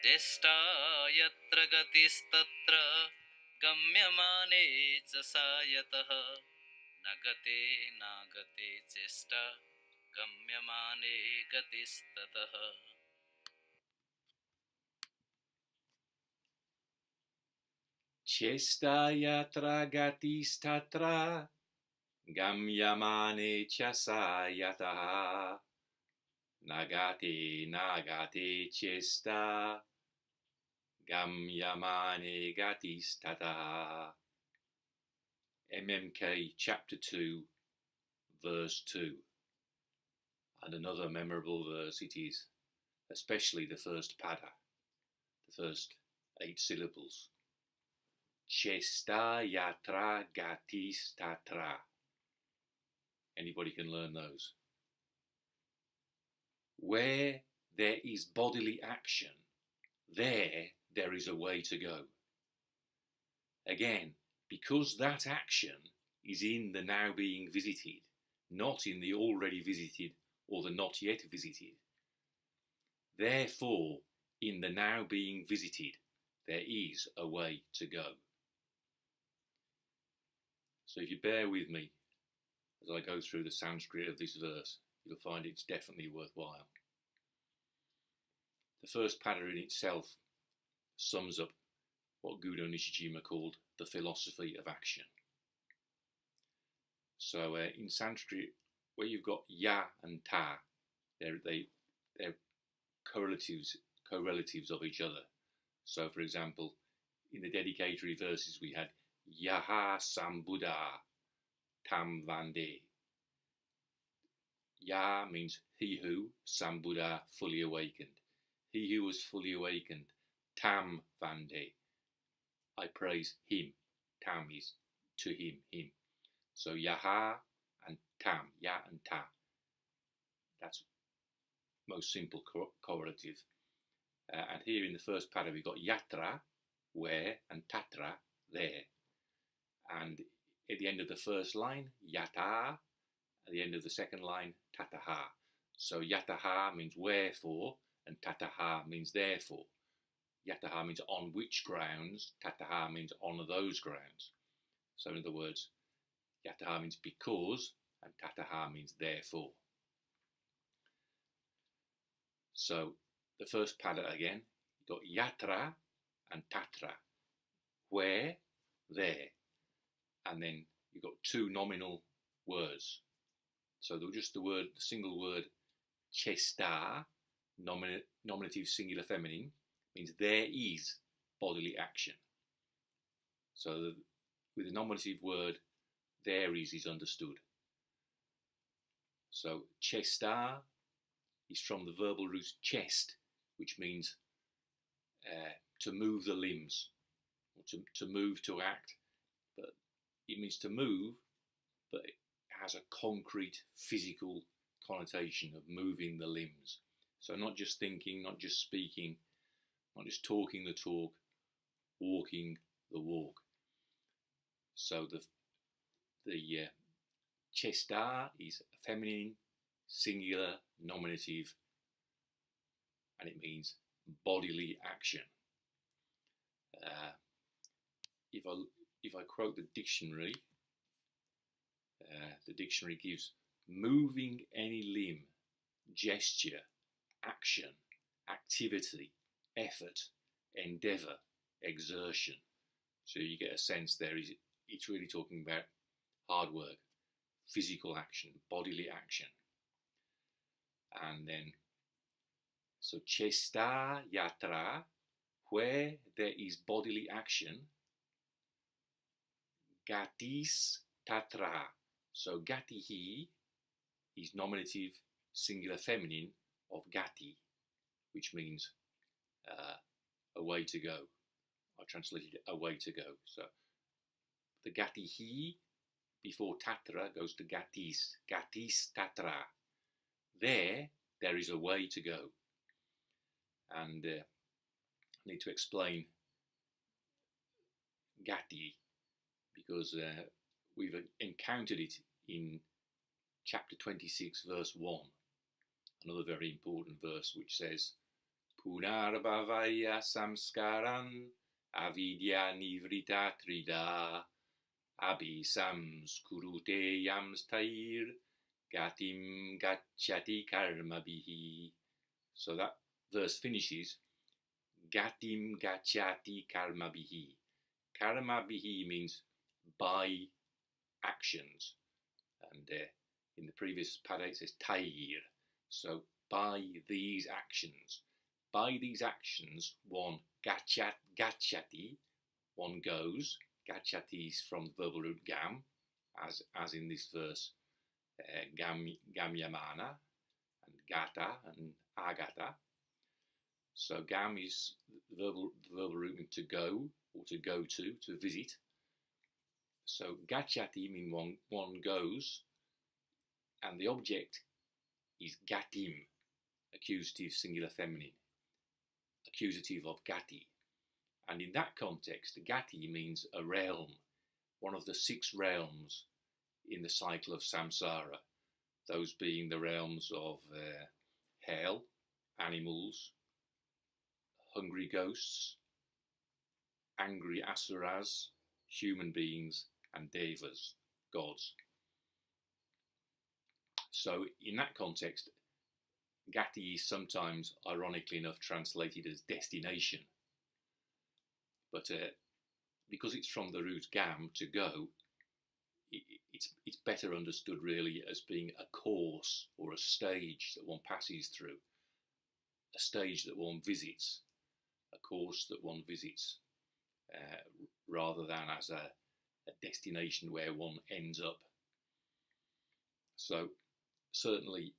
ceṣṭā yatra gatis tatra gamyamāne ceṣā nāgate ceṣṭā gamyamāne gatis tataḥ. Ceṣṭā yatra gatis tatra gamyamāne yataḥ. Nāgate ceṣṭā gamyamāne gatis tataḥ. MMK chapter 2 verse 2. And another memorable verse it is, especially the first pada, the first 8 syllables. Ceṣṭā yatra gatis tatra. Anybody can learn those. Where there is bodily action, there is a way to go. Again, because that action is in the now being visited, not in the already visited or the not yet visited. Therefore, in the now being visited, there is a way to go. So if you bear with me as I go through the Sanskrit of this verse, you'll find it's definitely worthwhile. The first pada in itself sums up what Gudo Nishijima called the philosophy of action. So in Sanskrit, where you've got ya and ta, they're correlatives of each other. So for example, in the dedicatory verses we had Yaha Sambuddha Tam Vande. Ya means he who, Sambuddha, fully awakened. He who was fully awakened, Tam Vande. I praise him. Tam is to him, him. So Yaha and Tam, Ya and Ta. That's most simple correlative. And here in the first pada we've got yatra, where, and tatra, there. And at the end of the first line, yataḥ. At the end of the second line, tataḥ. So yataḥ means wherefore, and tataḥ means therefore. Yataḥ means on which grounds, tataḥ means on those grounds. So in other words, yataḥ means because, and tataḥ means therefore. So the first pada again, you've got yatra and tatra. Where, there. And then you've got 2 nominal words. So just the single word ceṣṭā, nominative singular feminine, means there is bodily action. So with the nominative word, there is understood. So ceṣṭā is from the verbal root chest, which means to move the limbs, or to move, to act. But it means to move, but it has a concrete physical connotation of moving the limbs. So not just thinking, not just speaking, not just talking the talk, walking the walk. So the ceṣṭā is feminine, singular, nominative, and it means bodily action. If I quote the dictionary gives moving any limb, gesture, action, activity, effort, endeavour, exertion. So you get a sense it's really talking about hard work, physical action, bodily action. And then, so ceṣṭā yatra, where there is bodily action, gatis tatra. So gatihi is nominative singular feminine of gati, which means a way to go. I translated a way to go. So the gatihi before tatra goes to gatis, gatis tatra. There is a way to go. And I need to explain gati because we've encountered it in chapter 26 verse 1, another very important verse which says punarbhavaya samskaran avidya nivrita trida abhisamskurute yamstair gatim gacchati karmabhihi. So that verse finishes gatim gacchati karmabhihi. Karmabhihi means by actions, and in the previous pada it says tair. So by these actions. By these actions, one gacchati, one goes. Gacchati is from the verbal root gam, as in this verse, gamyamāne and gata and agata. So gam is the verbal root means to go or to go to visit. So gacchati means one goes, and the object is gatim, accusative singular feminine, accusative of gati. And in that context, gati means a realm, one of the 6 realms in the cycle of samsara, those being the realms of hell, animals, hungry ghosts, angry asuras, human beings, and devas, gods. So in that context, gati is sometimes, ironically enough, translated as destination. But because it's from the root gam, to go, it's better understood really as being a course or a stage that one passes through, a stage that one visits, a course that one visits, rather than as a destination where one ends up. So certainly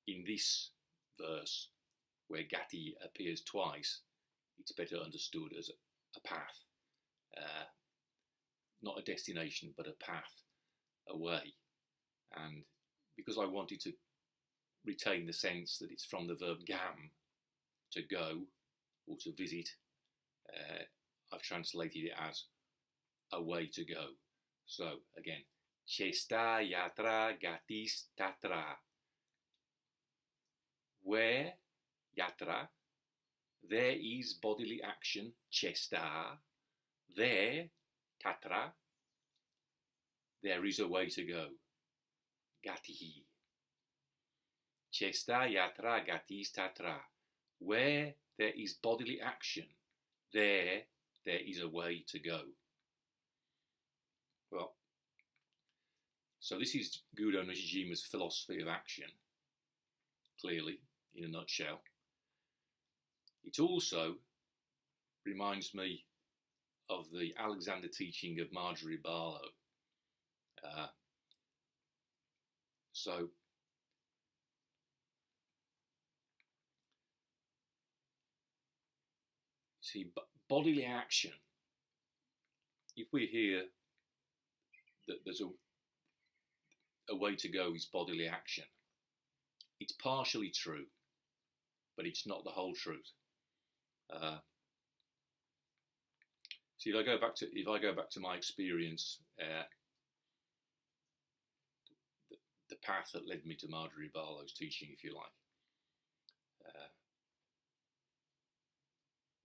in this verse, where gati appears twice, it's better understood as a path, not a destination, but a path away. And because I wanted to retain the sense that it's from the verb gam, to go or to visit, I've translated it as a way to go. So again, ceṣṭā, yatra, gatis, tatra. Where, yatra, there is bodily action, ceṣṭā. There, tatra, there is a way to go, gatihi. Ceṣṭā, yatra, gatis, tatra. Where there is bodily action, there is a way to go. Well, so this is Gudo Nishijima's philosophy of action, clearly, in a nutshell. It also reminds me of the Alexander teaching of Marjorie Barlow. So see, bodily action, if we hear that there's a way to go is bodily action, it's partially true, but it's not the whole truth. See, if I go back to my experience, the path that led me to Marjorie Barlow's teaching, if you like.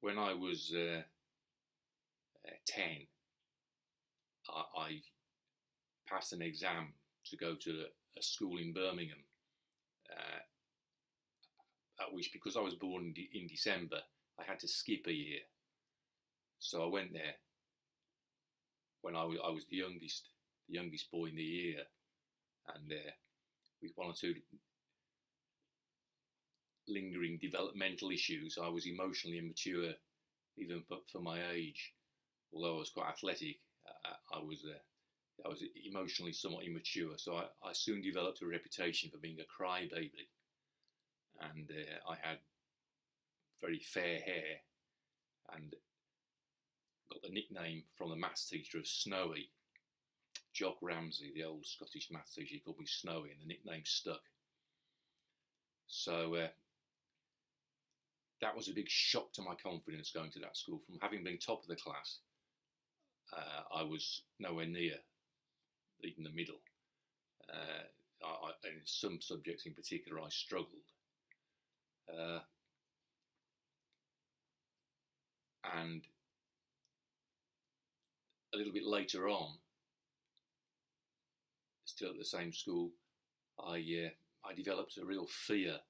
When I was 10, I passed an exam to go to a school in Birmingham, at which, because I was born in December, I had to skip a year. So I went there when I was the youngest boy in the year, and with one or two lingering developmental issues, I was emotionally immature, even for my age. Although I was quite athletic, I was emotionally somewhat immature. So I soon developed a reputation for being a crybaby, and I had very fair hair, and got the nickname from the maths teacher of Snowy. Jock Ramsey, the old Scottish maths teacher, he called me Snowy, and the nickname stuck. So that was a big shock to my confidence going to that school. From having been top of the class, I was nowhere near even the middle. In some subjects in particular, I struggled. And a little bit later on, still at the same school, I developed a real fear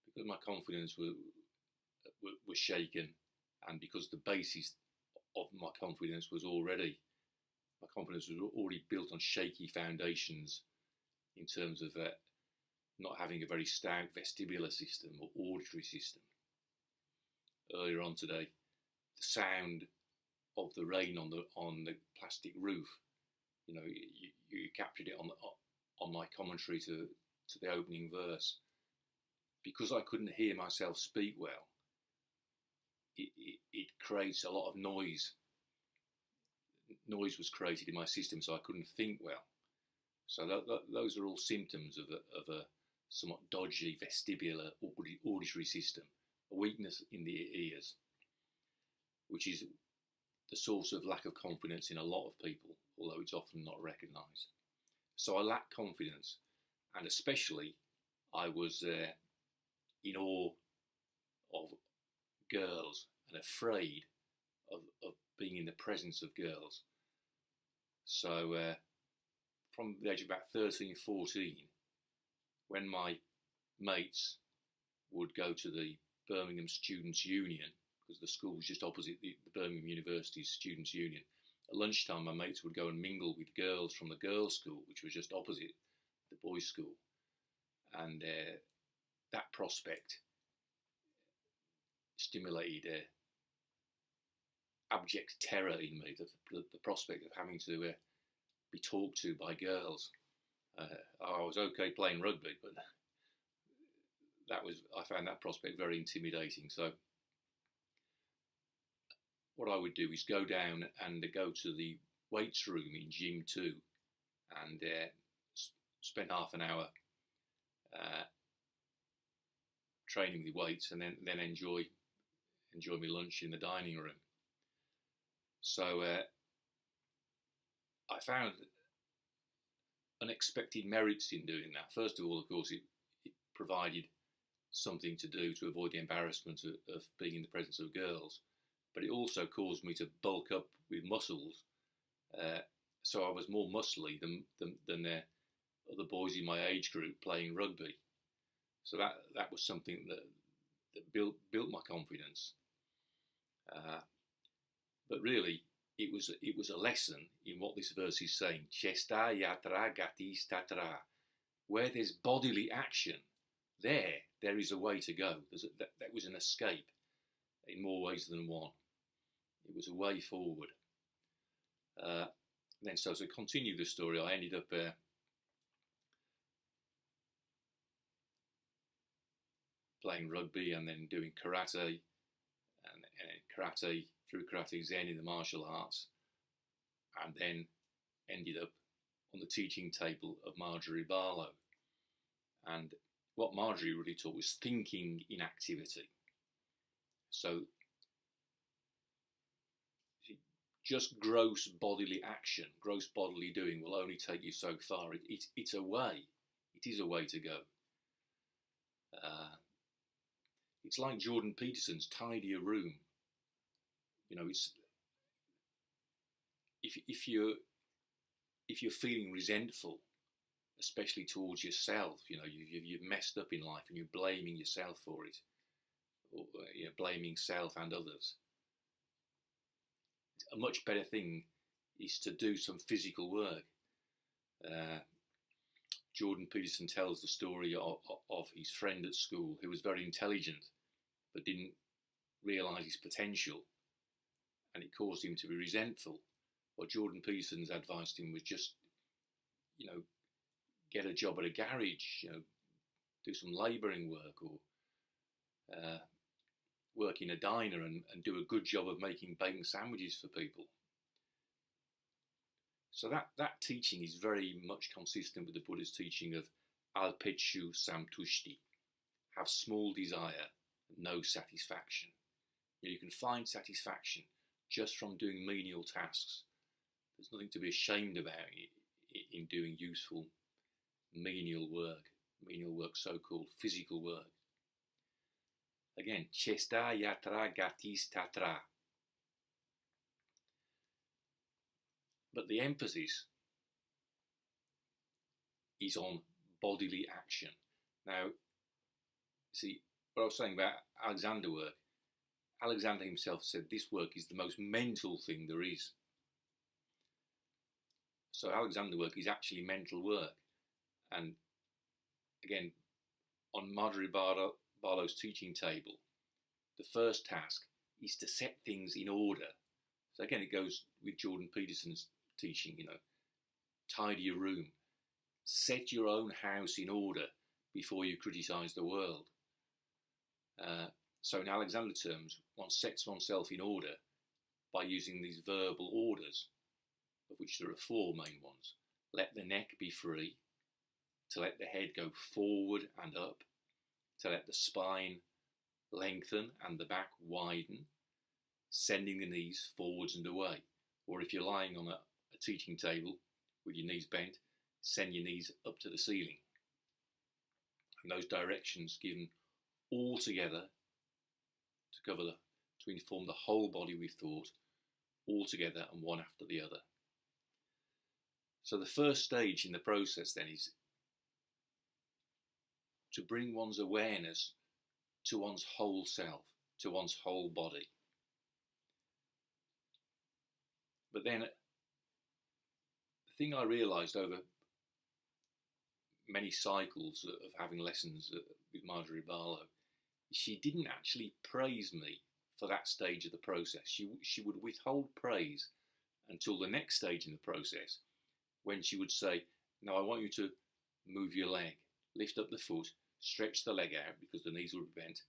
because my confidence was shaken, and because the basis of my confidence was already built on shaky foundations in terms of not having a very stout vestibular system or auditory system. Earlier on today, the sound of the rain on the plastic roof, you captured it on my commentary to the opening verse. Because I couldn't hear myself speak well, it creates a lot of noise. Noise was created in my system, so I couldn't think well. So those are all symptoms of a somewhat dodgy vestibular auditory system, a weakness in the ears, which is the source of lack of confidence in a lot of people, although it's often not recognised. So I lacked confidence, and especially I was in awe of girls and afraid of being in the presence of girls. So from the age of about 13, 14, when my mates would go to the Birmingham Students' Union, because the school was just opposite the Birmingham University's Students' Union, at lunchtime my mates would go and mingle with girls from the girls' school, which was just opposite the boys' school. And that prospect stimulated abject terror in me, the prospect of having to be talked to by girls. I was okay playing rugby, but I found that prospect very intimidating. So what I would do is go down and go to the weights room in Gym 2 and spend half an hour training with weights, and then enjoy my lunch in the dining room. So I found unexpected merits in doing that. First of all, of course, it provided something to do to avoid the embarrassment of being in the presence of girls, but it also caused me to bulk up with muscles. So I was more muscly than other boys in my age group playing rugby. So that was something that built my confidence. But really, it was a lesson in what this verse is saying. Ceṣṭā, yatra, gatis, tatra. Where there's bodily action, there is a way to go. That was an escape in more ways than one. It was a way forward. Then, so to continue the story, I ended up playing rugby and then doing karate, and karate through Karate Zen in the martial arts, and then ended up on the teaching table of Marjorie Barlow. And what Marjorie really taught was thinking in activity. So just gross bodily action, gross bodily doing will only take you so far. It's a way. It is a way to go. It's like Jordan Peterson's tidy a room. It's if you're feeling resentful, especially towards yourself, you've messed up in life and you're blaming yourself for it, or blaming self and others. A much better thing is to do some physical work. Jordan Peterson tells the story of his friend at school who was very intelligent but didn't realise his potential, and it caused him to be resentful. What Jordan Peterson's advice to him was just, get a job at a garage, do some labouring work, or work in a diner and do a good job of making bacon sandwiches for people. So that teaching is very much consistent with the Buddha's teaching of alpechu samtushti, have small desire, no satisfaction. You can find satisfaction just from doing menial tasks. There's nothing to be ashamed about in doing useful menial work, so-called physical work. Again, ceṣṭā, yatra, gatis, tatra. But the emphasis is on bodily action. Now, see, what I was saying about Alexander work, Alexander himself said this work is the most mental thing there is. So Alexander work is actually mental work. And again, on Marjorie Barlow's teaching table, the first task is to set things in order. So again, it goes with Jordan Peterson's teaching, tidy your room, set your own house in order before you criticise the world. So in Alexander terms, one sets oneself in order by using these verbal orders, of which there are four main ones. Let the neck be free, to let the head go forward and up, to let the spine lengthen and the back widen, sending the knees forwards and away. Or if you're lying on a teaching table with your knees bent, send your knees up to the ceiling. And those directions given all together to inform the whole body with thought, all together and one after the other. So the first stage in the process then is to bring one's awareness to one's whole self, to one's whole body. But then the thing I realised over many cycles of having lessons with Marjorie Barlow, she didn't actually praise me for that stage of the process. She would withhold praise until the next stage in the process, when she would say, now I want you to move your leg, lift up the foot, stretch the leg out because the knees would be bent,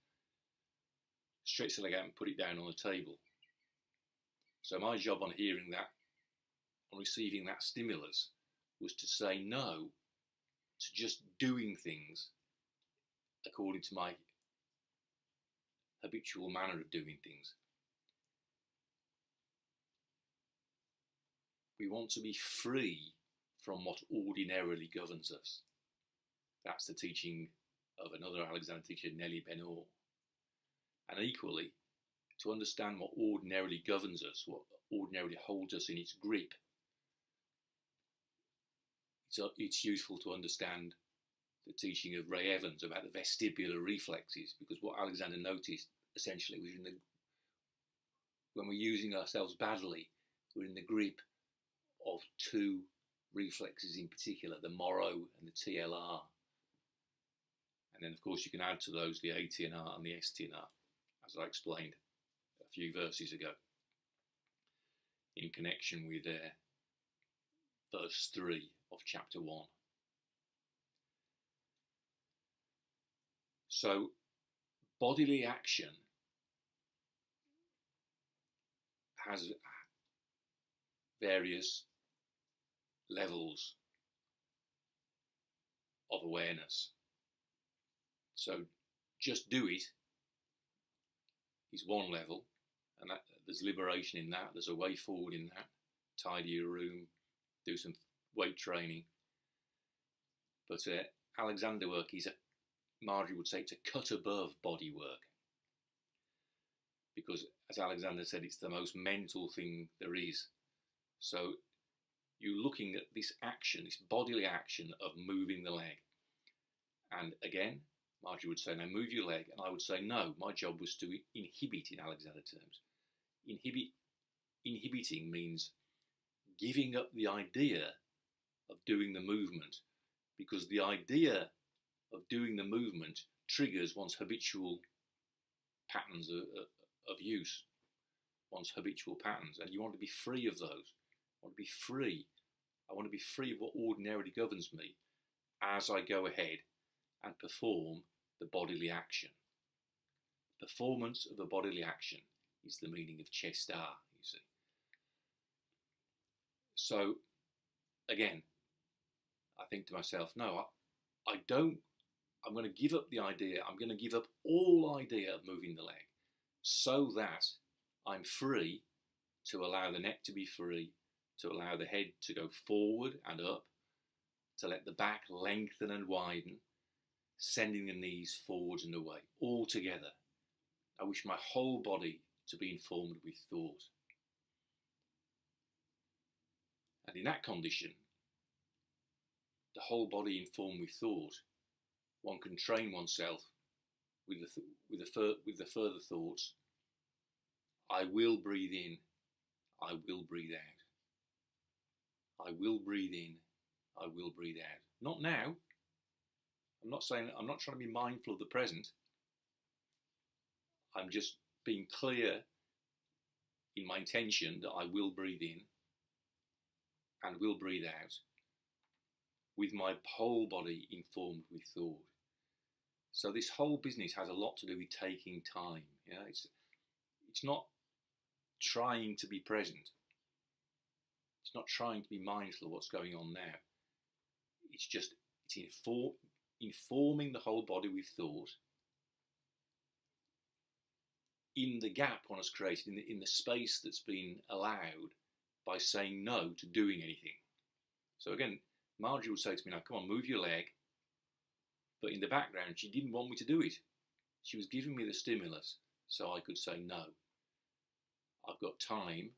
stretch the leg out and put it down on the table. So my job on hearing that, on receiving that stimulus, was to say no to just doing things according to my habitual manner of doing things. We want to be free from what ordinarily governs us. That's the teaching of another Alexander teacher, Nellie Ben-Or. And equally, to understand what ordinarily governs us, what ordinarily holds us in its grip, it's useful to understand the teaching of Ray Evans about the vestibular reflexes, because what Alexander noticed essentially was when we're using ourselves badly, we're in the grip of two reflexes in particular, the Morrow and the TLR. And then of course you can add to those the ATNR and the STNR, as I explained a few verses ago in connection with verse 3 of chapter 1. So bodily action has various levels of awareness. So just do it is one level, and there's liberation in that, there's a way forward in that. Tidy your room, do some weight training. But Alexander work is, Marjorie would say, to cut above body work. Because, as Alexander said, it's the most mental thing there is. So you're looking at this action, this bodily action of moving the leg. And again, Marjorie would say, now move your leg. And I would say, no, my job was to inhibit in Alexander terms. Inhibiting means giving up the idea of doing the movement, because the idea of doing the movement triggers one's habitual patterns of use, one's habitual patterns, and you want to be free of those. I want to be free. I want to be free of what ordinarily governs me as I go ahead and perform the bodily action. Performance of a bodily action is the meaning of ceṣṭā, you see. So, again, I think to myself, no, I'm going to give up the idea, I'm going to give up all idea of moving the leg, so that I'm free to allow the neck to be free, to allow the head to go forward and up, to let the back lengthen and widen, sending the knees forwards and away, all together, I wish my whole body to be informed with thought. And in that condition, the whole body informed with thought, one can train oneself with the further thoughts. I will breathe in, I will breathe out. I will breathe in, I will breathe out. Not now. I'm not trying to be mindful of the present. I'm just being clear in my intention that I will breathe in and will breathe out with my whole body informed with thought. So this whole business has a lot to do with taking time. Yeah, it's not trying to be present. It's not trying to be mindful of what's going on now. It's informing the whole body with thought in the gap one has created, in the space that's been allowed by saying no to doing anything. So again, Marjorie would say to me, now come on, move your leg. But in the background, she didn't want me to do it. She was giving me the stimulus so I could say no. I've got time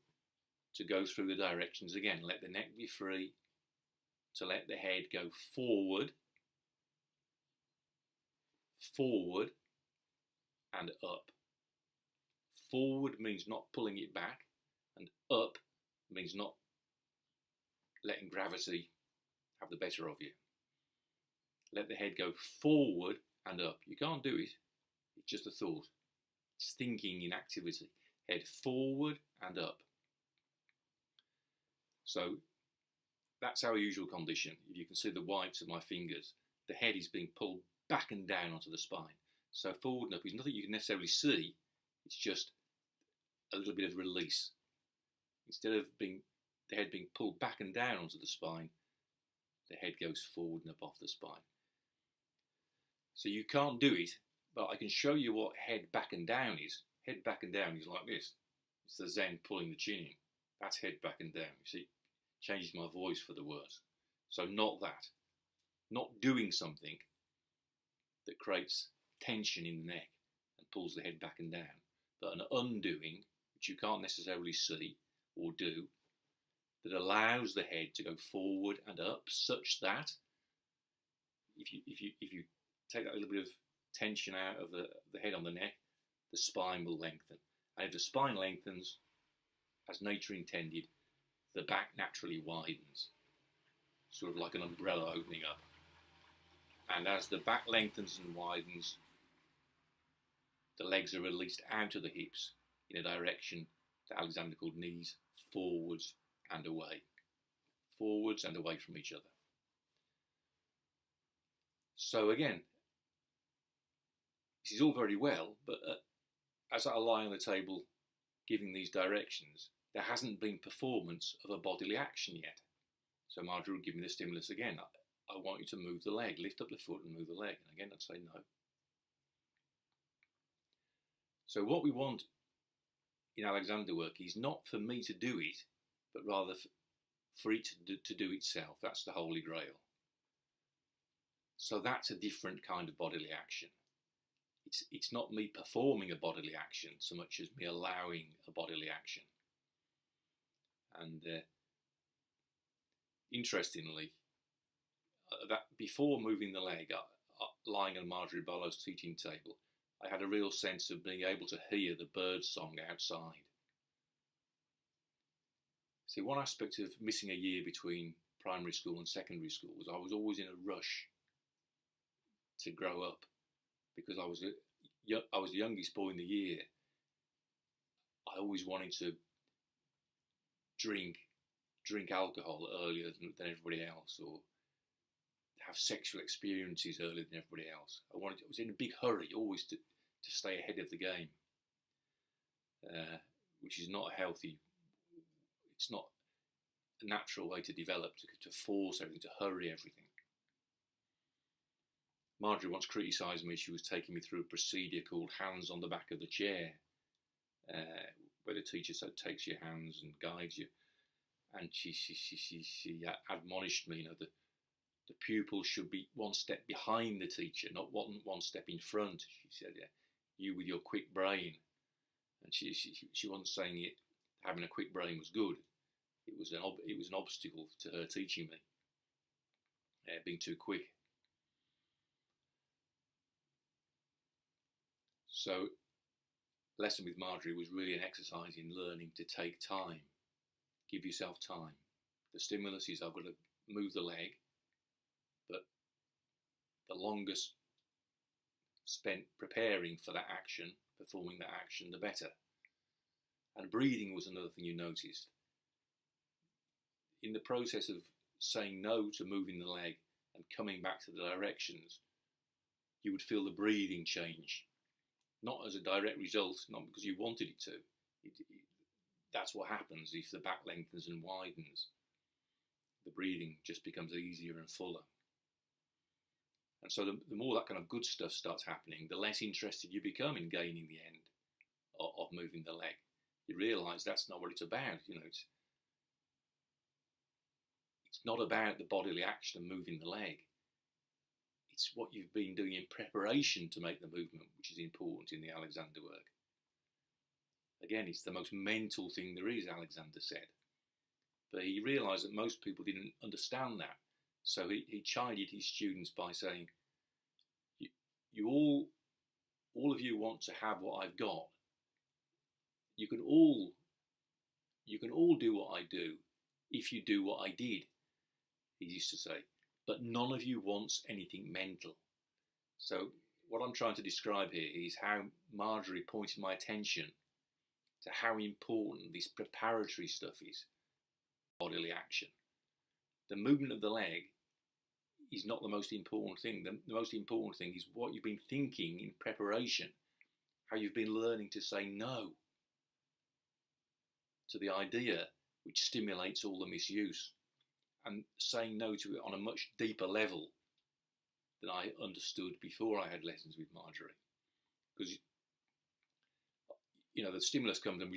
to go through the directions again. Let the neck be free, to let the head go forward, forward and up. Forward means not pulling it back, and up means not letting gravity have the better of you. Let the head go forward and up. You can't do it. It's just a thought. It's thinking in activity. Head forward and up. So that's our usual condition. If you can see the whites of my fingers, the head is being pulled back and down onto the spine. So forward and up is nothing you can necessarily see. It's just a little bit of release. Instead of the head being pulled back and down onto the spine, the head goes forward and up off the spine. So you can't do it, but I can show you what head back and down is. Head back and down is like this. It's the Zen pulling the chin in. That's head back and down. You see, changes my voice for the worse. So not that. Not doing something that creates tension in the neck and pulls the head back and down, but an undoing, which you can't necessarily see or do, that allows the head to go forward and up, such that if you take that little bit of tension out of the head on the neck, the spine will lengthen. And if the spine lengthens, as nature intended, the back naturally widens, sort of like an umbrella opening up. And as the back lengthens and widens, the legs are released out of the hips in a direction that Alexander called knees forwards and away. Forwards and away from each other. So again, this is all very well, but as I lie on the table giving these directions, there hasn't been performance of a bodily action yet. So Marjorie would give me the stimulus again. I want you to move the leg, lift up the foot and move the leg. And again, I'd say no. So what we want in Alexander work is not for me to do it, but rather for it to do itself. That's the Holy Grail. So that's a different kind of bodily action. It's not me performing a bodily action so much as me allowing a bodily action. And interestingly, that before moving the leg, lying on Marjorie Barlow's teaching table, I had a real sense of being able to hear the bird song outside. See, one aspect of missing a year between primary school and secondary school was I was always in a rush to grow up, because I was the youngest boy in the year. I always wanted to drink alcohol earlier than everybody else, or have sexual experiences earlier than everybody else. I was in a big hurry, always to stay ahead of the game, which is not a healthy. It's not a natural way to develop, to force everything, to hurry everything. Marjorie once criticised me. She was taking me through a procedure called hands on the back of the chair, where the teacher takes your hands and guides you. And she admonished me, the pupil should be one step behind the teacher, not one step in front. She said, yeah, you with your quick brain. And she wasn't saying it, having a quick brain was good. It was an obstacle to her teaching me, being too quick. So, lesson with Marjorie was really an exercise in learning to take time. Give yourself time. The stimulus is I've got to move the leg, but the longest spent preparing for that action, performing that action, the better. And breathing was another thing you noticed. In the process of saying no to moving the leg and coming back to the directions, you would feel the breathing change. Not as a direct result, not because you wanted it to. That's what happens if the back lengthens and widens. The breathing just becomes easier and fuller. And so the more that kind of good stuff starts happening, the less interested you become in gaining the end of moving the leg. You realise that's not what it's about. It's not about the bodily action of moving the leg. It's what you've been doing in preparation to make the movement, which is important in the Alexander work. Again, it's the most mental thing there is, Alexander said. But he realised that most people didn't understand that. So he chided his students by saying, you all of you want to have what I've got. You can all do what I do if you do what I did, he used to say. But none of you wants anything mental. So what I'm trying to describe here is how Marjorie pointed my attention to how important this preparatory stuff is. Bodily action. The movement of the leg is not the most important thing. The most important thing is what you've been thinking in preparation, how you've been learning to say no to the idea which stimulates all the misuse, and saying no to it on a much deeper level than I understood before I had lessons with Marjorie. Because, the stimulus comes and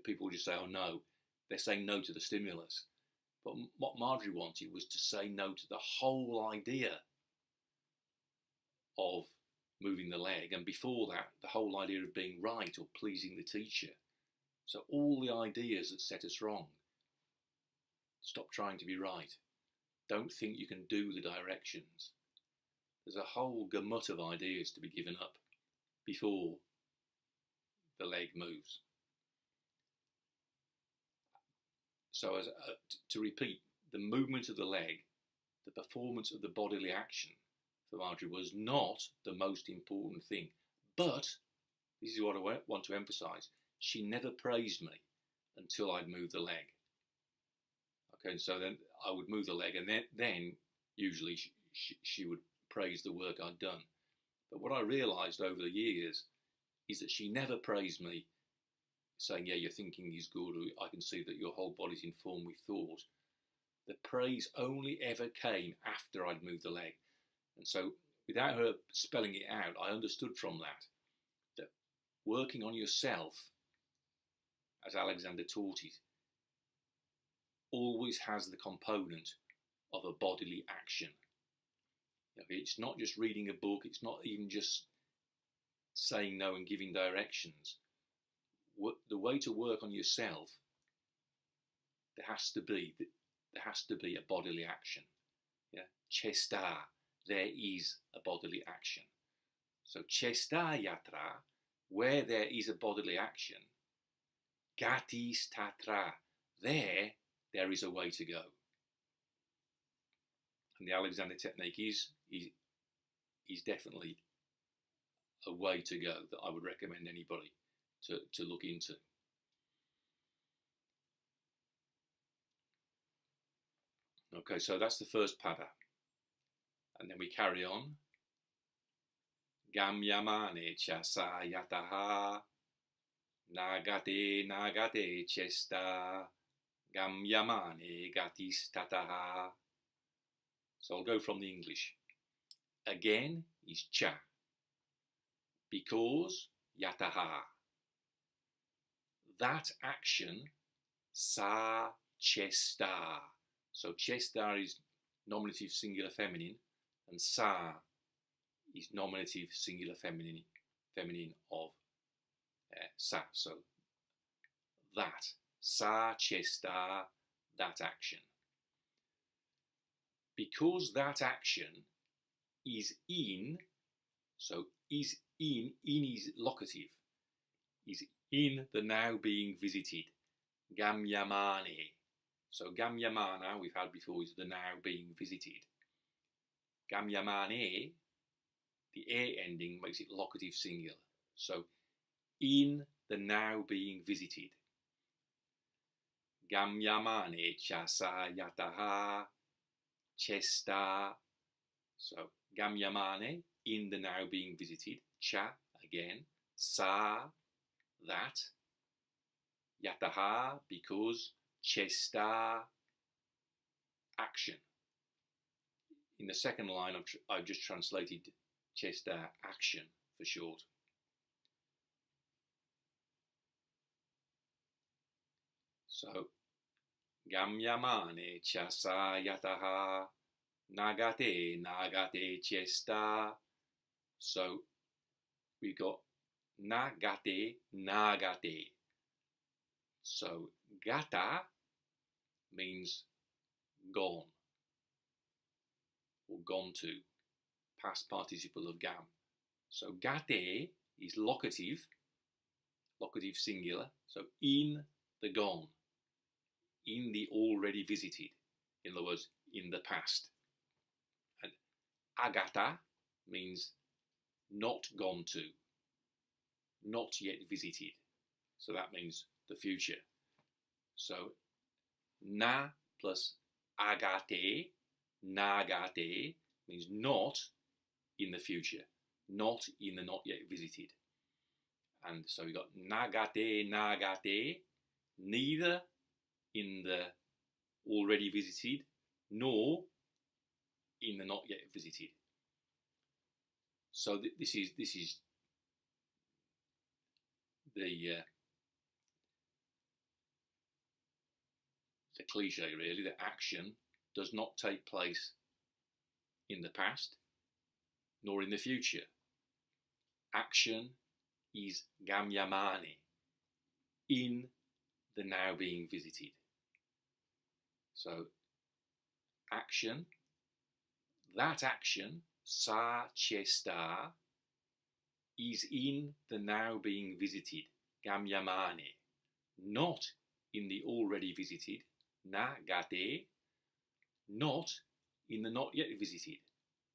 people just say, oh no, they're saying no to the stimulus. But what Marjorie wanted was to say no to the whole idea of moving the leg, and before that, the whole idea of being right or pleasing the teacher. So all the ideas that set us wrong. Stop trying to be right. Don't think you can do the directions. There's a whole gamut of ideas to be given up before the leg moves. So to repeat, the movement of the leg, the performance of the bodily action for Marjorie was not the most important thing. But, this is what I want to emphasise, she never praised me until I'd moved the leg. Okay, so then I would move the leg, and then usually she would praise the work I'd done. But what I realised over the years is that she never praised me, saying, yeah, your thinking is good, or I can see that your whole body's informed with thought. The praise only ever came after I'd moved the leg. And so without her spelling it out, I understood from that working on yourself, as Alexander taught it, always has the component of a bodily action. It's not just reading a book, it's not even just saying no and giving directions. The way to work on yourself, there has to be a bodily action. Yeah, ceṣṭā, there is a bodily action. So ceṣṭā yatra, where there is a bodily action, gatis tatra, there is a way to go. And the Alexander technique is definitely a way to go that I would recommend anybody to look into. Okay, so that's the first pada. And then we carry on. Gamyamāne chasa yataḥ, nāgate ceṣṭā, gamyamāne gatis tataḥ. So I'll go from the English. Again is cha. Because yataḥ. That action, ceṣṭā. So ceṣṭā is nominative singular feminine, and sa is nominative singular feminine. feminine of sa. So that. Sa ceṣṭā, that action. Because that action is in, so is in is locative, is in the now being visited, gamyamāne. So gamyamāne we've had before is the now being visited. Gamyamāne, the a ending makes it locative singular. So in the now being visited. Gamyamāne ceṣṭā yataḥ ceṣṭā. So gamyamāne, in the now being visited. Cha, again. Sa, that. Yataḥ, because. Ceṣṭā, action. In the second line, I've just translated ceṣṭā, action, for short. So, gamyamāne ceṣṭā yataḥ nāgate ceṣṭā. So we got nāgate. So gata means gone or gone to, past participle of gam. So gate is locative singular. So in the gone, in the already visited, in other words, in the past. And agata means not gone to, not yet visited. So that means the future. So na plus agate, nāgate, means not in the future, not in the not yet visited. And so we got nāgate, neither in the already visited nor in the not yet visited. So this is the cliche, really, that action does not take place in the past nor in the future. Action is gamyamāne, in the now being visited. So action, that action, sa ceṣṭā, is in the now being visited, gamyamāne, not in the already visited, nāgate, not in the not yet visited,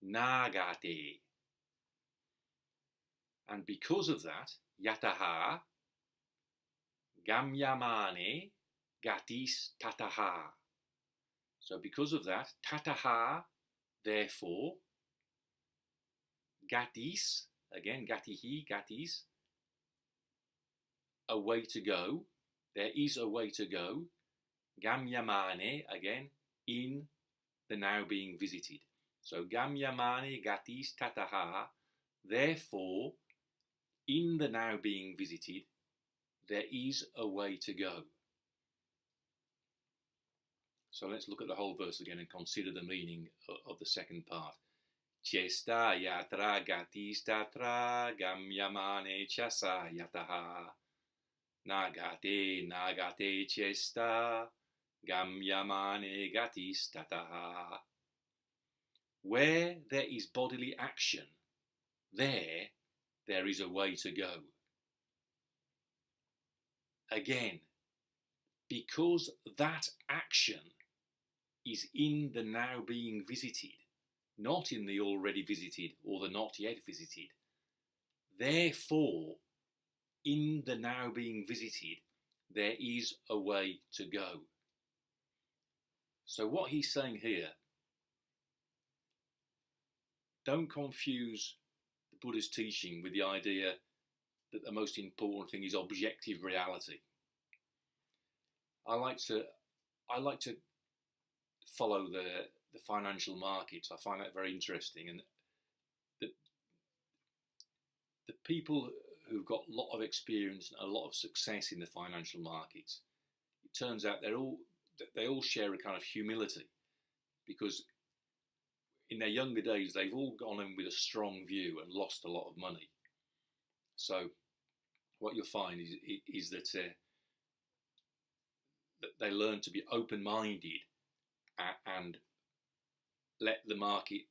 nāgate. And because of that, yataḥ, gamyamāne, gatis tataḥ. So because of that, tataḥ, therefore, gatis, again, gatihi, gatis, a way to go, there is a way to go, gamyamāne, again, in the now being visited. So gamyamāne, gatis tataḥ, therefore, in the now being visited, there is a way to go. So let's look at the whole verse again and consider the meaning of the second part. Ceṣṭā yatra gatis tatra gamyamāne ceṣṭā yataḥ nāgate ceṣṭā gamyamāne gatis tataḥ. Where there is bodily action, there is a way to go. Again, because that action is in the now being visited, not in the already visited or the not yet visited, therefore, in the now being visited, there is a way to go. So what he's saying here, don't confuse the Buddha's teaching with the idea that the most important thing is objective reality. I like to follow the financial markets. I find that very interesting, and the people who've got a lot of experience and a lot of success in the financial markets, it turns out they all share a kind of humility, because in their younger days they've all gone in with a strong view and lost a lot of money, So what you'll find is that they learn to be open-minded and let the market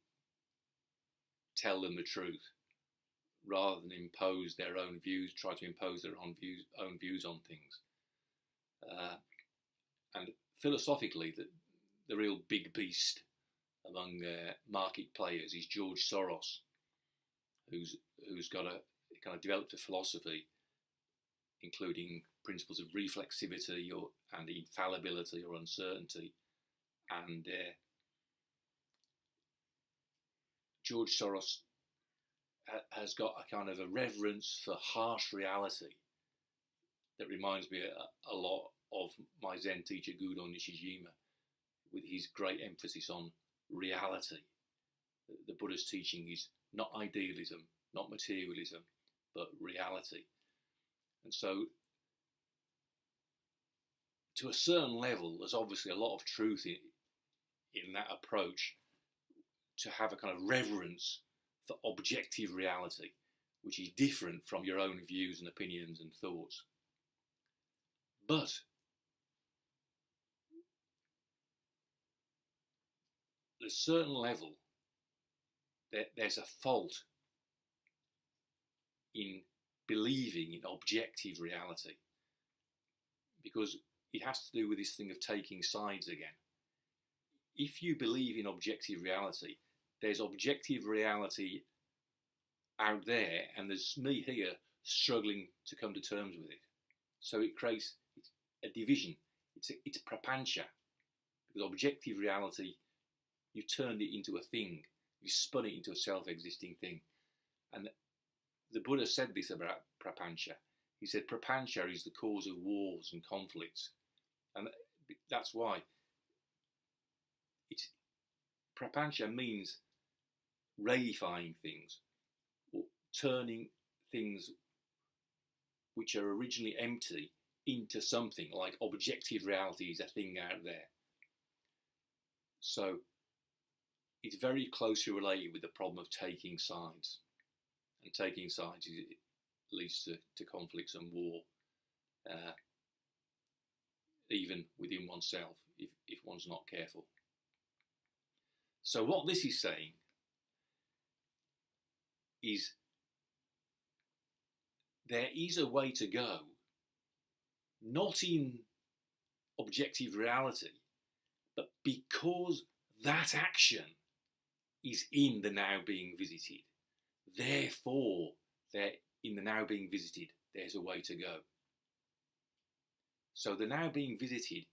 tell them the truth, rather than impose their own views, try to impose their own views on things. And philosophically, the real big beast among market players is George Soros, who's got a kind of developed a philosophy including principles of reflexivity and infallibility or uncertainty. And George Soros has got a kind of a reverence for harsh reality that reminds me a lot of my Zen teacher Gudo Nishijima, with his great emphasis on reality. The Buddha's teaching is not idealism, not materialism, but reality. And so, to a certain level, there's obviously a lot of truth in that approach, to have a kind of reverence for objective reality, which is different from your own views and opinions and thoughts. But at a certain level, there's a fault in believing in objective reality, because it has to do with this thing of taking sides again. If you believe in objective reality, there's objective reality out there, and there's me here struggling to come to terms with it. So it creates a division. It's prapancha, because objective reality, you turned it into a thing, you spun it into a self-existing thing. And the Buddha said this about prapancha. He said prapancha is the cause of wars and conflicts, and that's why prapancha means reifying things, or turning things which are originally empty into something, like objective reality is a thing out there. So it's very closely related with the problem of taking sides. And taking sides leads to conflicts and war, even within oneself, if one's not careful. So what this is saying is there is a way to go, not in objective reality, but because that action is in the now being visited. Therefore, in the now being visited, there's a way to go. So the now being visited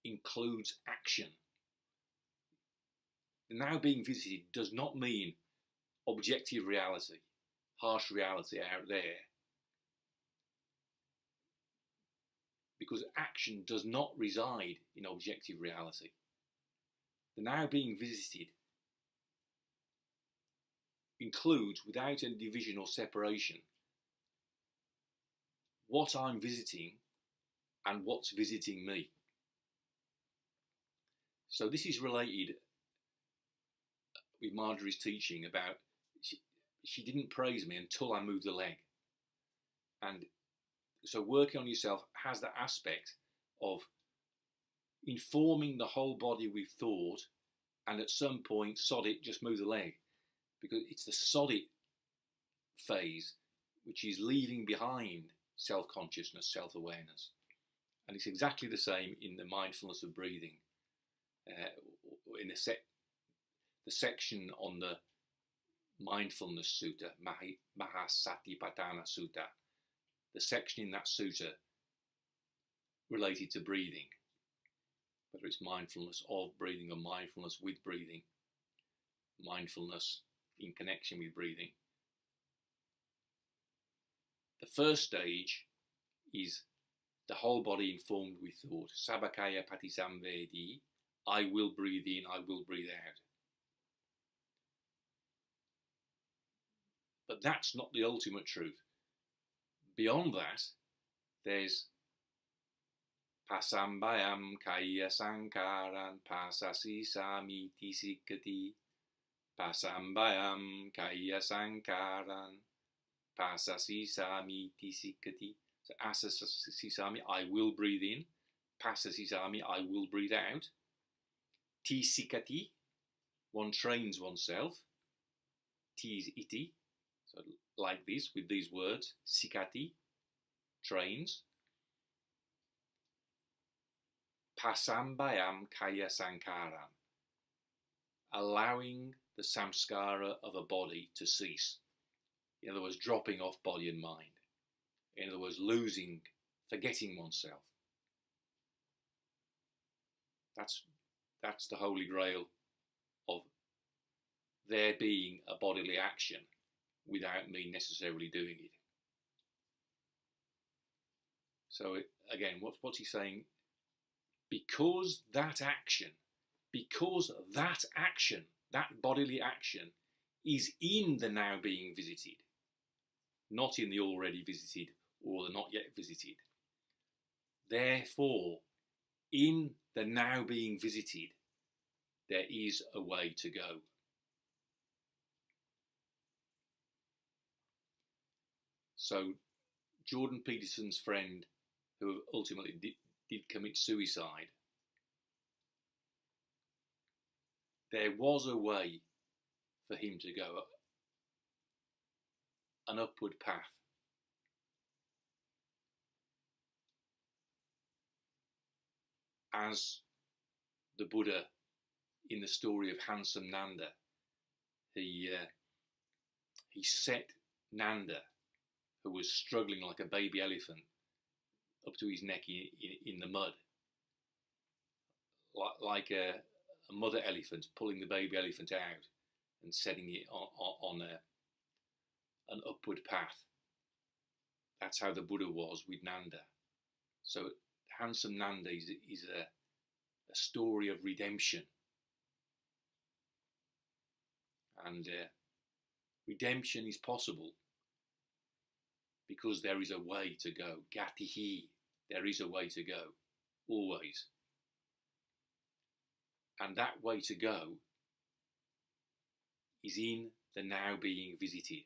includes action. The now being visited does not mean objective reality, harsh reality out there, because action does not reside in objective reality. The now being visited includes, without any division or separation, what I'm visiting and what's visiting me. So this is related with Marjorie's teaching about she didn't praise me until I moved the leg. And so working on yourself has that aspect of informing the whole body with thought, and at some point, sod it, just move the leg. Because it's the sod it phase which is leaving behind self-consciousness, self-awareness. And it's exactly the same in the mindfulness of breathing. In the section on the mindfulness sutta, Mahasatipatthana Sutta, the section in that sutta related to breathing, whether it's mindfulness of breathing or mindfulness with breathing, mindfulness in connection with breathing. The first stage is the whole body informed with thought. Sabakaya patisamvedi, I will breathe in, I will breathe out. But that's not the ultimate truth. Beyond that, there's pasambayam kaya sankaran pasasi samiti sikkati. Pasambayam kaya sankaran Pasa ceṣṭā tisikati. So asa ceṣṭā, I will breathe in. Pasa ceṣṭā, I will breathe out. Tisikati, one trains oneself. Ti is iti. So like this, with these words. Sikati, trains. Pasambayam kaya sankaram, allowing the samskara of a body to cease. In other words, dropping off body and mind. In other words, forgetting oneself. That's the holy grail of there being a bodily action without me necessarily doing it. So again, what's he saying? Because that action, that bodily action is in the now being visited, not in the already visited or the not yet visited. Therefore, in the now being visited, there is a way to go. So Jordan Peterson's friend, who ultimately did commit suicide, there was a way for him to go, an upward path. As the Buddha in the story of handsome Nanda, he set Nanda, who was struggling like a baby elephant, up to his neck in the mud, like a mother elephant pulling the baby elephant out and setting it on an upward path. That's how the Buddha was with Nanda. So handsome Nanda is a story of redemption. And redemption is possible because there is a way to go. Gatis, there is a way to go, always. And that way to go is in the now being visited.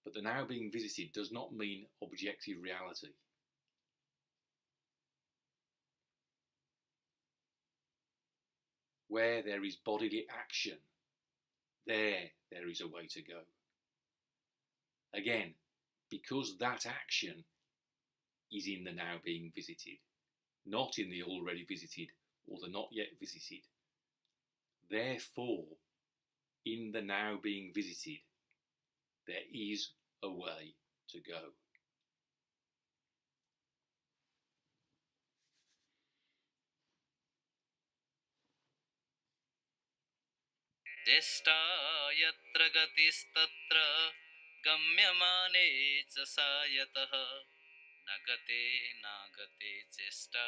But the now being visited does not mean objective reality. Where there is bodily action, there is a way to go. Again, because that action is in the now being visited, not in the already visited or the not yet visited. Therefore, in the now being visited, there is a way to go. ceṣṭā yatra gatis tatra gamyamāne yataḥ nāgate ceṣṭā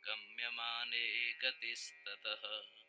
gamyamāne gatis tataḥ.